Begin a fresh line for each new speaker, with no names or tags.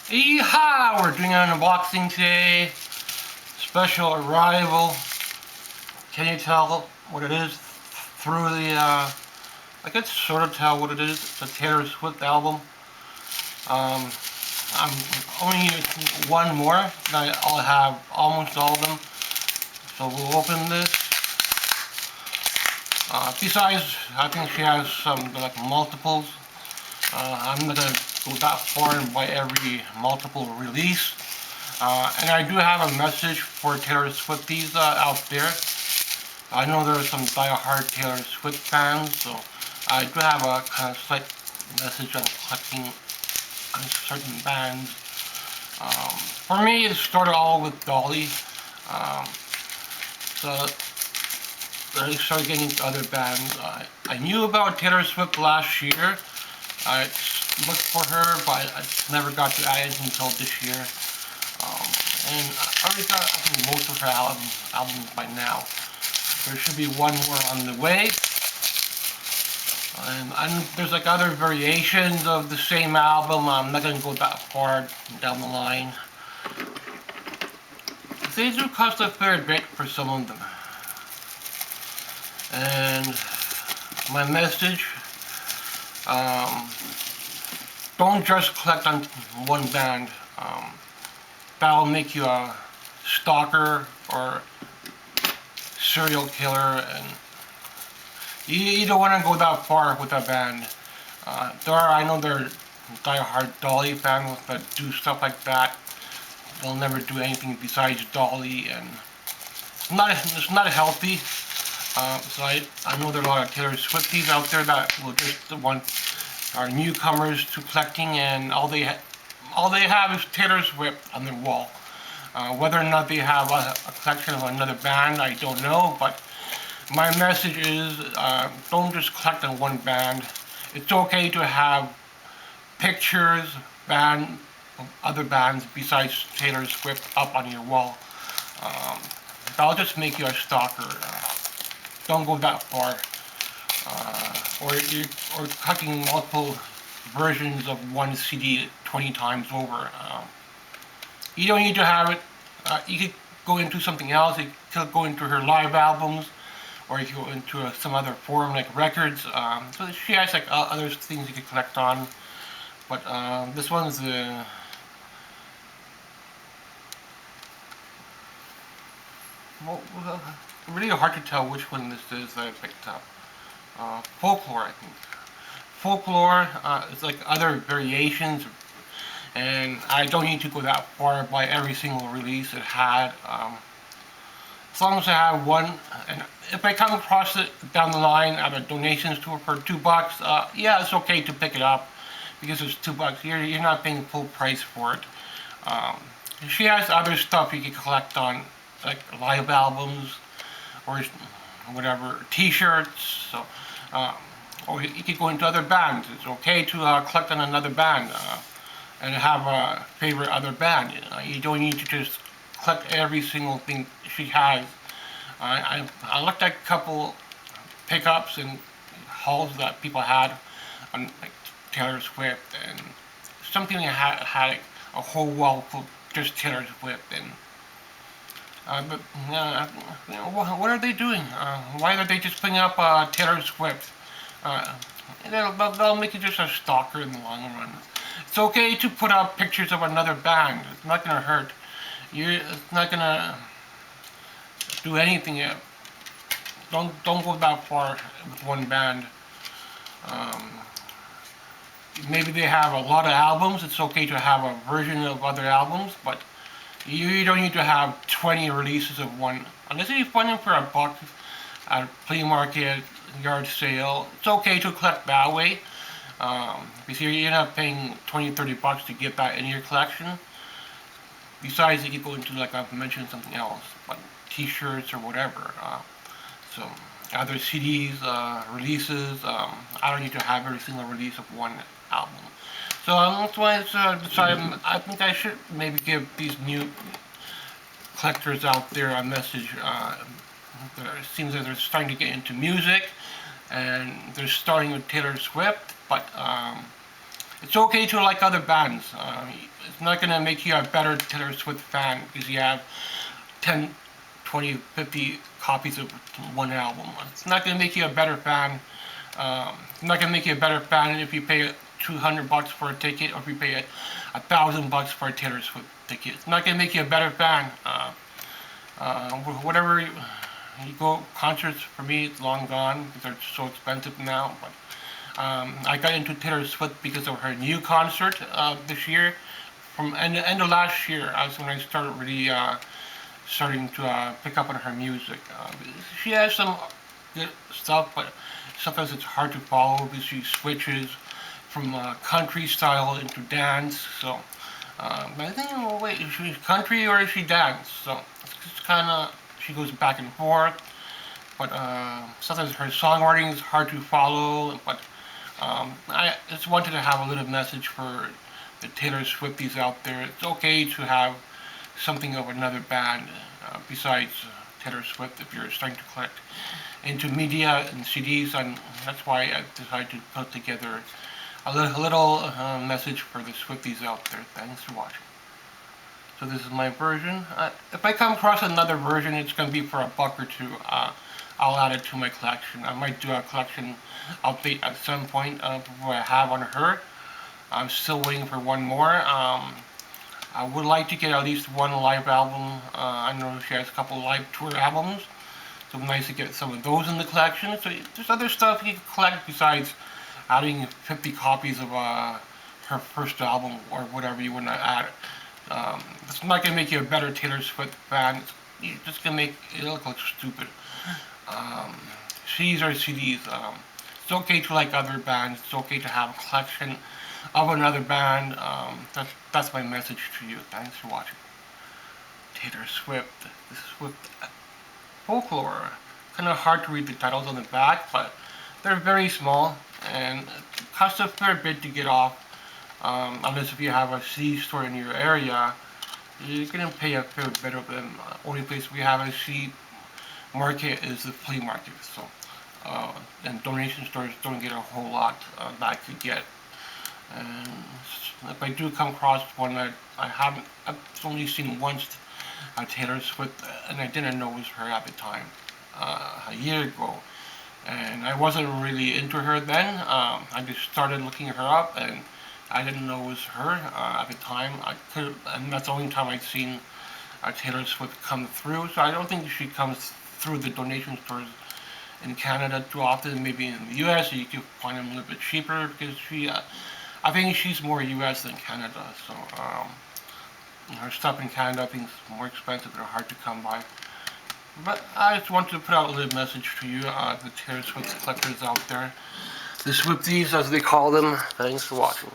Yeehaw! We're doing an unboxing today. Special arrival. Can you tell what it is through the, I can sort of tell what it is. It's a Taylor Swift album. I'm only using one more, and I'll have almost all of them. So we'll open this. Besides, I think she has some like multiples. I'm not going to go that far and buy every multiple release. And I do have a message for Taylor Swifties out there. I know there are some die-hard Taylor Swift fans, so I do have a kind of slight message on collecting on certain bands. For me, it started all with Dolly. So I started getting into other bands. I knew about Taylor Swift last year. I looked for her, but I never got to add anything until this year. And I already got, I think, most of her albums by now. There should be one more on the way. And there's like other variations of the same album. I'm not going to go that far down the line. They do cost a fair bit for some of them. And my message, don't just collect on one band. That'll make you a stalker or serial killer, and you don't want to go that far with a band. I know there are die-hard Dolly fans that do stuff like that. They'll never do anything besides Dolly, and it's not healthy. So I know there are a lot of Taylor Swifties out there that will just want are newcomers to collecting, and all they have is Taylor Swift on their wall. Whether or not they have a collection of another band, I don't know, but my message is don't just collect on one band. It's okay to have pictures of other bands besides Taylor Swift up on your wall. That'll just make you a stalker. Don't go that far. Or collecting multiple versions of one CD 20 times over. You don't need to have it. You could go into something else. You could go into her live albums, or you could go into some other forum like records. So she has like other things you could collect on. But this one's really hard to tell which one this is that I picked up. Folklore, I think. Folklore is like other variations, and I don't need to go that far by every single release it had. As long as I have one, and if I come across it down the line at a donations to her for $2, yeah, it's okay to pick it up because it's $2. You're not paying full price for it. She has other stuff you can collect on, like live albums or whatever, T-shirts. So, or you could go into other bands. It's okay to collect on another band and have a favorite other band. You don't need to just collect every single thing she has. I looked at a couple pickups and hauls that people had on like Taylor Swift, and something had like, a whole wall full of just Taylor Swift. And but what are they doing? Why are they just putting up Taylor Swift? They'll make you just a stalker in the long run. It's okay to put up pictures of another band. It's not gonna hurt. It's not gonna do anything yet. Don't go that far with one band. Maybe they have a lot of albums. It's okay to have a version of other albums, but you don't need to have 20 releases of one. Unless you find them for $1 at a flea market, yard sale. It's okay to collect that way. Because you're not paying $20-30 to get that in your collection. Besides, you could go into, like I've mentioned, something else, like T-shirts or whatever. So other CDs, releases. I don't need to have every single release of one album. So that's why I decided I think I should maybe give these new collectors out there a message. It seems that they're starting to get into music, and they're starting with Taylor Swift, but it's okay to like other bands. It's not going to make you a better Taylor Swift fan because you have 10, 20, 50 copies of one album. It's not going to make you a better fan. It's not going to make you a better fan if you pay $200 for a ticket or if you pay $1,000 for a Taylor Swift ticket. It's not going to make you a better fan. Whatever you go, concerts for me, it's long gone because they're so expensive now. But I got into Taylor Swift because of her new concert this year. From end of last year, that's when I started really starting to pick up on her music. She has some good stuff, but sometimes it's hard to follow because she switches from country style into dance. So, but I think, well, wait, is she country or is she dance? So it's kind of, she goes back and forth. But sometimes her songwriting is hard to follow. But I just wanted to have a little message for the Taylor Swifties out there. It's okay to have something of another band besides Taylor Swift if you're starting to collect into media and CDs, and that's why I decided to put together a little message for the Swifties out there. Thanks for watching. So this is my version. If I come across another version, it's going to be for $1 or $2. I'll add it to my collection. I might do a collection update at some point before I have on her. I'm still waiting for one more. I would like to get at least one live album. I know she has a couple live tour albums, so nice to get some of those in the collection. So there's other stuff you can collect besides adding 50 copies of her first album or whatever you want to add. It's not going to make you a better Taylor Swift fan. It's just going to make it look like stupid. CDs are CDs. It's okay to like other bands. It's okay to have a collection of another band. That's my message to you. Thanks for watching. Taylor Swift. This is with folklore. Kind of hard to read the titles on the back, but they're very small and it costs a fair bit to get off. Unless if you have a CD store in your area, you're gonna pay a fair bit of them. Only place we have a CD market is the flea market. So, and donation stores don't get a whole lot that I could get. And if I do come across one that I've only seen once, Taylor Swift, and I didn't know it was her at the time, a year ago. And I wasn't really into her then. I just started looking her up, and I didn't know it was her at the time. And that's the only time I'd seen Taylor Swift come through. So I don't think she comes through the donation stores in Canada too often. Maybe in the U.S. you can find them a little bit cheaper because I think she's more U.S. than Canada. So her stuff in Canada I think is more expensive and hard to come by. But I just wanted to put out a little message to you, the Taylor Swift collectors out there. The Swifties, as they call them. Thanks for watching.